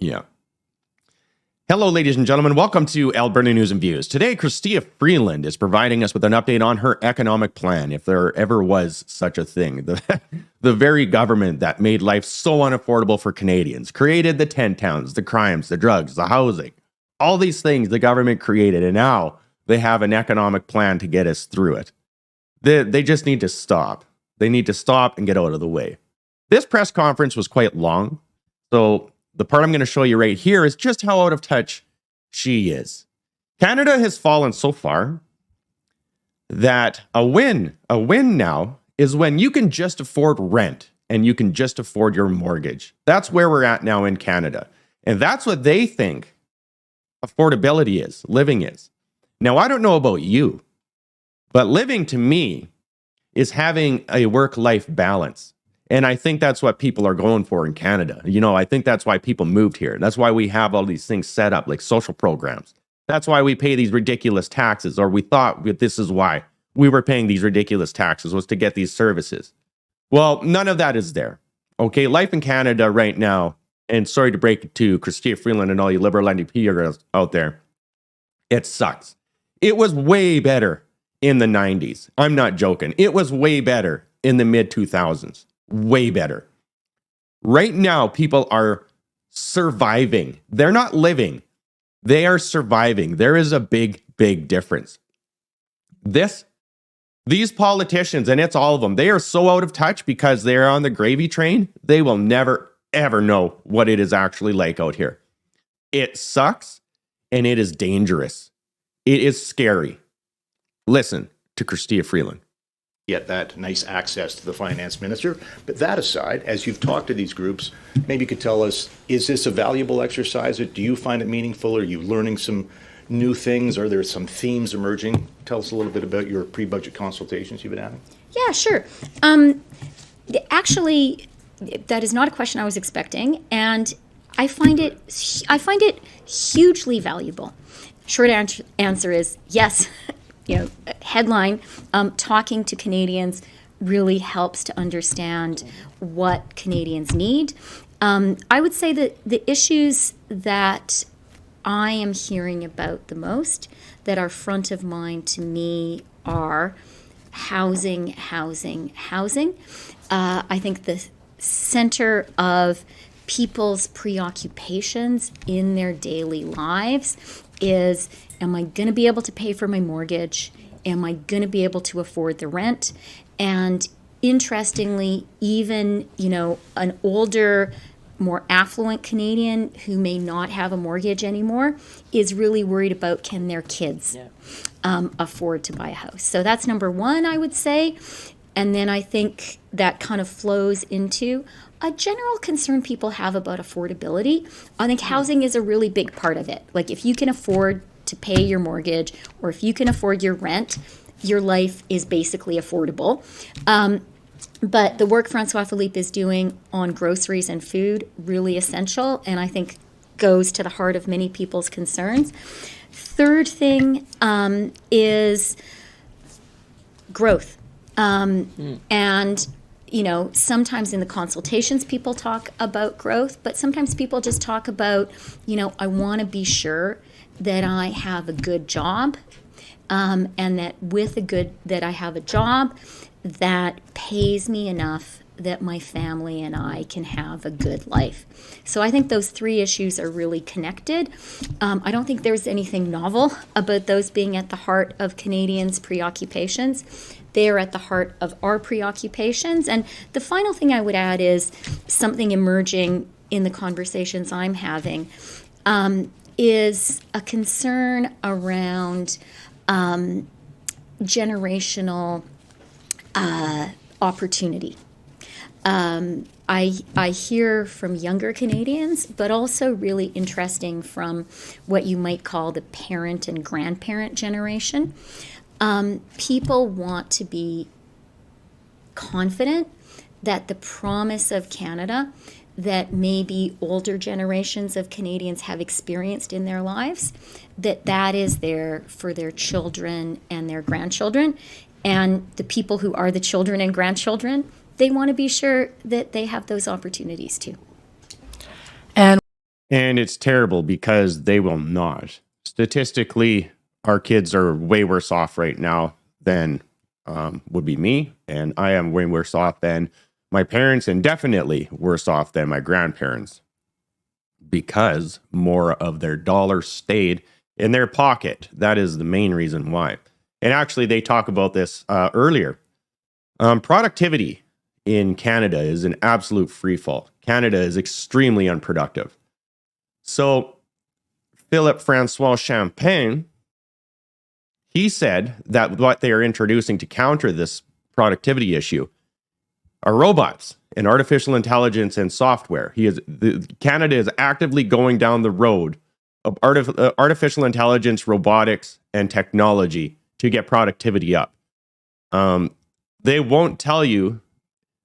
Yeah. Hello, ladies and gentlemen. Welcome to Alberta News and Views. Today, Chrystia Freeland is providing us with an update on her economic plan, if there ever was such a thing. The very government that made life so unaffordable for Canadians, created the tent towns, the crimes, the drugs, the housing, all these things the government created, and now they have an economic plan to get us through it. They just need to stop. They need to stop and get out of the way. This press conference was quite long, so the part I'm going to show you right here is just how out of touch she is. Canada has fallen so far that a win now is when you can just afford rent and you can just afford your mortgage. That's where we're at now in Canada. And that's what they think affordability is, living is. Now, I don't know about you, but living to me is having a work-life balance. And I think that's what people are going for in Canada. You know, I think that's why people moved here. That's why we have all these things set up, like social programs. That's why we pay these ridiculous taxes, or we thought this is why we were paying these ridiculous taxes, was to get these services. Well, none of that is there. Okay, life in Canada right now, and sorry to break it to Chrystia Freeland and all you liberal NDP out there, it sucks. It was way better in the 90s. I'm not joking. It was way better in the mid-2000s. Way better. Right now, people are surviving. They're not living. They are surviving. There is a big, big difference. These politicians, and it's all of them, they are so out of touch because they're on the gravy train. They will never, ever know what it is actually like out here. It sucks, and it is dangerous. It is scary. Listen to Chrystia Freeland. Get that nice access to the finance minister. But that aside, as you've talked to these groups, maybe you could tell us, is this a valuable exercise? Do you find it meaningful? Are you learning some new things? Are there some themes emerging? Tell us a little bit about your pre-budget consultations you've been having. Yeah, sure. Actually, that is not a question I was expecting, and I find it hugely valuable. Short answer is yes. Headline, talking to Canadians really helps to understand what Canadians need. I would say that the issues that I am hearing about the most that are front of mind to me are housing. I think the center of people's preoccupations in their daily lives is, am I going to be able to pay for my mortgage? Am I going to be able to afford the rent? And interestingly, even, an older, more affluent Canadian who may not have a mortgage anymore is really worried about, can their kids afford to buy a house? So that's number one, I would say. And then I think that kind of flows into a general concern people have about affordability. I think housing is a really big part of it. Like, if you can afford to pay your mortgage, or if you can afford your rent, your life is basically affordable. But the work Francois Philippe is doing on groceries and food, really essential, and I think goes to the heart of many people's concerns. Third thing is growth. And sometimes in the consultations people talk about growth, but sometimes people just talk about, I want to be sure that I have a good job, and that that I have a job that pays me enough that my family and I can have a good life. So I think those three issues are really connected. I don't think there's anything novel about those being at the heart of Canadians' preoccupations. They are at the heart of our preoccupations. And the final thing I would add is something emerging in the conversations I'm having is a concern around generational opportunity. I hear from younger Canadians, but also really interesting from what you might call the parent and grandparent generation. People want to be confident that the promise of Canada that maybe older generations of Canadians have experienced in their lives, that is there for their children and their grandchildren. And the people who are the children and grandchildren, they want to be sure that they have those opportunities too. And And it's terrible because they will not. Statistically, our kids are way worse off right now than would be me. And I am way worse off than my parents, and definitely worse off than my grandparents, because more of their dollars stayed in their pocket. That is the main reason why. And actually, they talk about this earlier. Productivity in Canada is an absolute free fall. Canada is extremely unproductive. So Philip Francois Champagne, he said that what they are introducing to counter this productivity issue are robots and artificial intelligence and software. Canada is actively going down the road of artificial intelligence, robotics, and technology to get productivity up. They won't tell you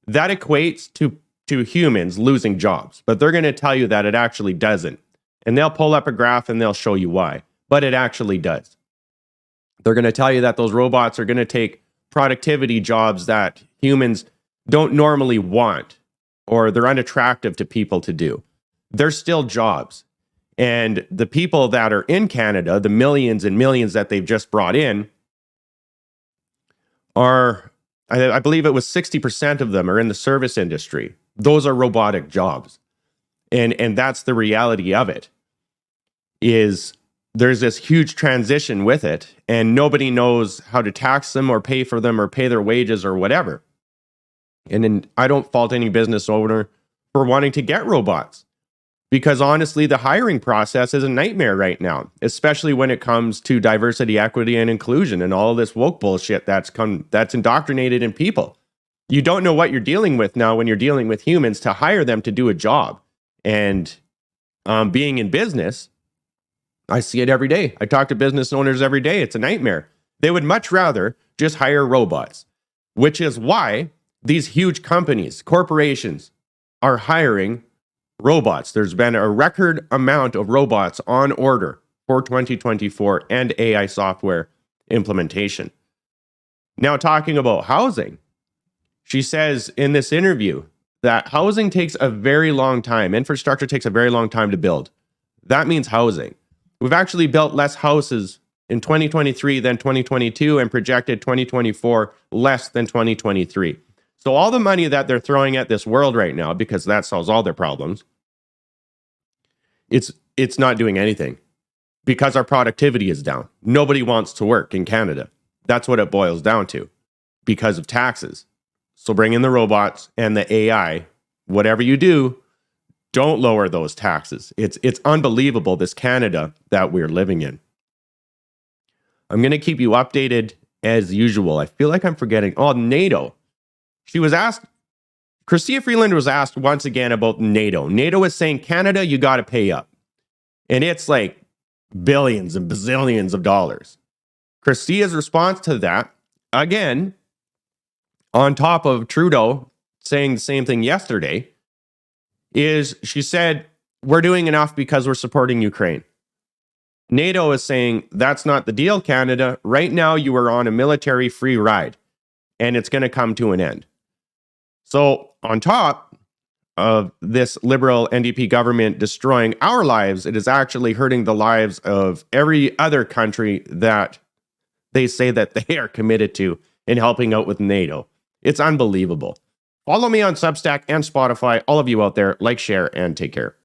that equates to humans losing jobs, but they're going to tell you that it actually doesn't. And they'll pull up a graph and they'll show you why, but it actually does. They're going to tell you that those robots are going to take productivity jobs that humans don't normally want, or they're unattractive to people to do. They're still jobs. And the people that are in Canada, the millions and millions that they've just brought in, I believe it was 60% of them are in the service industry. Those are robotic jobs. And that's the reality of it, is there's this huge transition with it, and nobody knows how to tax them or pay for them or pay their wages or whatever. And then I don't fault any business owner for wanting to get robots, because honestly, the hiring process is a nightmare right now, especially when it comes to diversity, equity, and inclusion and all this woke bullshit that's indoctrinated in people. You don't know what you're dealing with now when you're dealing with humans to hire them to do a job. And being in business, I see it every day. I talk to business owners every day. It's a nightmare. They would much rather just hire robots, which is why these huge companies, corporations, are hiring robots. There's been a record amount of robots on order for 2024 and AI software implementation. Now, talking about housing, she says in this interview that housing takes a very long time. Infrastructure takes a very long time to build. That means housing. We've actually built less houses in 2023 than 2022, and projected 2024 less than 2023. So all the money that they're throwing at this world right now, because that solves all their problems, it's not doing anything, because our productivity is down. Nobody wants to work in Canada. That's what it boils down to, because of taxes. So bring in the robots and the AI. Whatever you do, don't lower those taxes. It's unbelievable, this Canada that we're living in. I'm going to keep you updated as usual. I feel like I'm forgetting. Oh, NATO. Chrystia Freeland was asked once again about NATO. NATO is saying, Canada, you got to pay up. And it's like billions and bazillions of dollars. Chrystia's response to that, again, on top of Trudeau saying the same thing yesterday, is she said, we're doing enough because we're supporting Ukraine. NATO is saying, that's not the deal, Canada. Right now, you are on a military free ride, and it's going to come to an end. So on top of this Liberal NDP government destroying our lives, it is actually hurting the lives of every other country that they say that they are committed to in helping out with NATO. It's unbelievable. Follow me on Substack and Spotify. All of you out there, like, share, and take care.